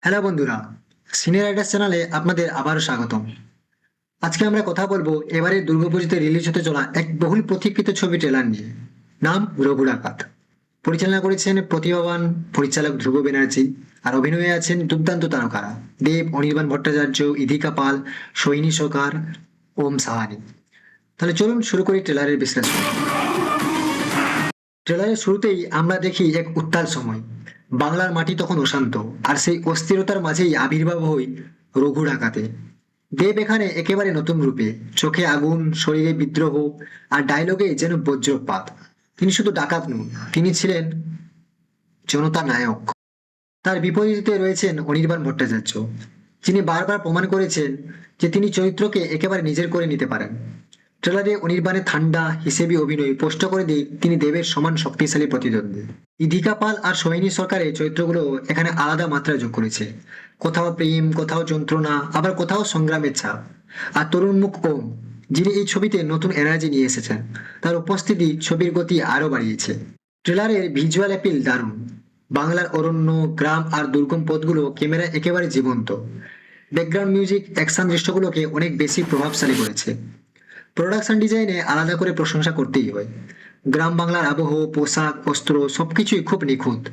Hello বন্ধুরা, senior Riders চ্যানেলে আপনাদের আবারও স্বাগতম। আজকে আমরা কথা বলবো এবারে দুর্গাপুজোতে রিলিজ হতে চলা এক বহুল প্রতীক্ষিত ছবি ট্রেলার নিয়ে। নাম রঘু ডাকাত। পরিচালনা করেছেন প্রতিভাবান পরিচালক ধ্রুব ব্যানার্জি, আর অভিনয়ে আছেন দুর্দান্ত তারকারা দেব, অনির্বাণ ভট্টাচার্য, ইধিকা পাল, সোহিনী সরকার, ওম সাহানি। তাহলে চলুন শুরু করি ট্রেলারের বিশ্লেষণ। ট্রেলারের শুরুতেই আমরা দেখি এক উত্তাল সময়। বাংলার মাটি তখন অশান্ত, আর সেই অস্থিরতার মাঝেই আবির্ভাব হই রঘু ডাকাতে। দেব এখানে একেবারে নতুন রূপে, চোখে আগুন, শরীরে বিদ্রোহ, আর ডায়লগে যেন বজ্রপাত। তিনি শুধু ডাকাত নন, তিনি ছিলেন জনতা নায়ক। তার বিপরীতে রয়েছেন অনির্বাণ ভট্টাচার্য, যিনি বারবার প্রমাণ করেছেন যে তিনি চরিত্রকে একেবারে নিজের করে নিতে পারেন। ট্রেলারে অনির্বাণের ঠান্ডা হিসেবে অভিনয় স্পষ্ট করে দিয়ে তিনি দেবের সমান শক্তিশালী প্রতিদ্বন্দ্বী। ইধিকা পাল আর সোহিনী সরকারের চরিত্রগুলো এখানে আলাদা মাত্রা যোগ করেছে। কোথাও প্রেম, কোথাও যন্ত্রণা, আবার কোথাও সংগ্রামের ছাপ। আর তরুণ মুখ ওম, যিনি এই ছবিতে নতুন এনার্জি নিয়ে এসেছেন, তার উপস্থিতি ছবির গতি আরো বাড়িয়েছে। ট্রেলারের ভিজুয়াল অ্যাপিল দারুণ। বাংলার অরণ্য, গ্রাম আর দুর্গম পথগুলো ক্যামেরা একেবারে জীবন্ত। ব্যাকগ্রাউন্ড মিউজিক অ্যাকশন দৃশ্যগুলোকে অনেক বেশি প্রভাবশালী করেছে। প্রোডাকশন ডিজাইনে আলাদা করে প্রশংসা করতেই হয়। গ্রাম বাংলার আবহ, পোশাক, অস্ত্র সবকিছুই খুব নিখুঁত।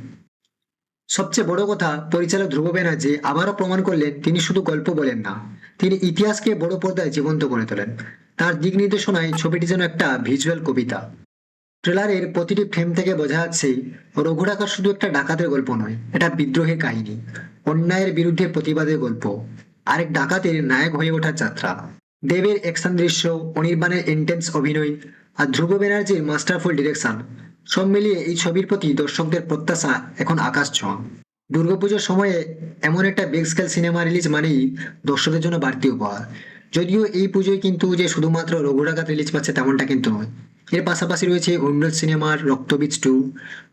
সবচেয়ে বড় কথা, পরিচালক ধ্রুব ব্যানার্জি আবারও প্রমাণ করলেন তিনি শুধু গল্প বলেন না, তিনি ইতিহাসকে বড় পর্দায় জীবন্ত করে তোলেন। তার দিক নির্দেশনায় ছবিটি যেন একটা ভিজুয়াল কবিতা। ট্রেলারের প্রতিটি ফ্রেম থেকে বোঝা যাচ্ছে রঘু ডাকাত শুধু একটা ডাকাতের গল্প নয়, এটা বিদ্রোহের কাহিনী, অন্যায়ের বিরুদ্ধে প্রতিবাদের গল্প, আরেক ডাকাতের নায়ক হয়ে ওঠার যাত্রা। দেবের অ্যাকশন দৃশ্য, অনির্বাণের ইন্টেন্স অভিনয়, আর ধ্রুব ব্যানার্জির মাস্টারফুল ডিরেকশন, সব মিলিয়ে এই ছবির প্রতি দর্শকদের প্রত্যাশা এখন আকাশ ছোঁয়া। দুর্গাপুজোর সময়ে এমন একটা বিগ স্কেল সিনেমা রিলিজ মানেই দর্শকদের জন্য বাড়তি উপহার। যদিও এই পুজোয় কিন্তু যে শুধুমাত্র রঘু ডাকাত রিলিজ পাচ্ছে তেমনটা কিন্তু নয়। এর পাশাপাশি রয়েছে উন্নত সিনেমার রক্তবীজ 2,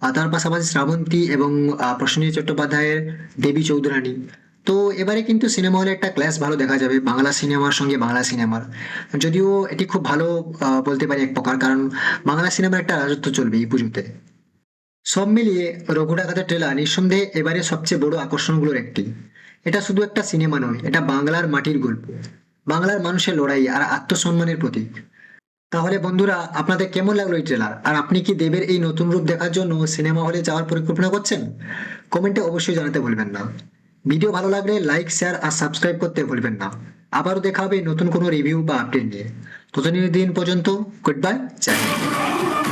আর তার পাশাপাশি শ্রাবন্তী এবং প্রসেনজিৎ চট্টোপাধ্যায়ের দেবী চৌধুরানী। তো এবারে কিন্তু সিনেমা হলে একটা ক্লাশ ভালো দেখা যাবে বাংলা সিনেমার সঙ্গে বাংলা সিনেমার। যদিও এটি খুব ভালো বলতে পারি এক প্রকার, কারণ বাংলা সিনেমার একটা রাজত্ব চলবে এই পুজোতে। সব মিলিয়ে রঘু ডাকাতের ট্রেলার নিঃসন্দেহে এবারে সবচেয়ে বড় আকর্ষণগুলোর একটি। এটা শুধু একটা সিনেমা নয়, এটা বাংলার মাটির গল্প, বাংলার মানুষের লড়াই আর আত্মসম্মানের প্রতীক। তাহলে বন্ধুরা, আপনাদের কেমন লাগলো এই ট্রেলার? আর আপনি কি দেবের এই নতুন রূপ দেখার জন্য সিনেমা হলে যাওয়ার পরিকল্পনা করছেন? কমেন্টে অবশ্যই জানাতে ভুলবেন না। ভিডিও ভালো লাগলে লাইক, শেয়ার আর সাবস্ক্রাইব করতে ভুলবেন না। আবারও দেখা হবে নতুন কোনো রিভিউ বা আপডেট নিয়ে। ততদিন পর্যন্ত গুড বাই, জয় হিন্দ।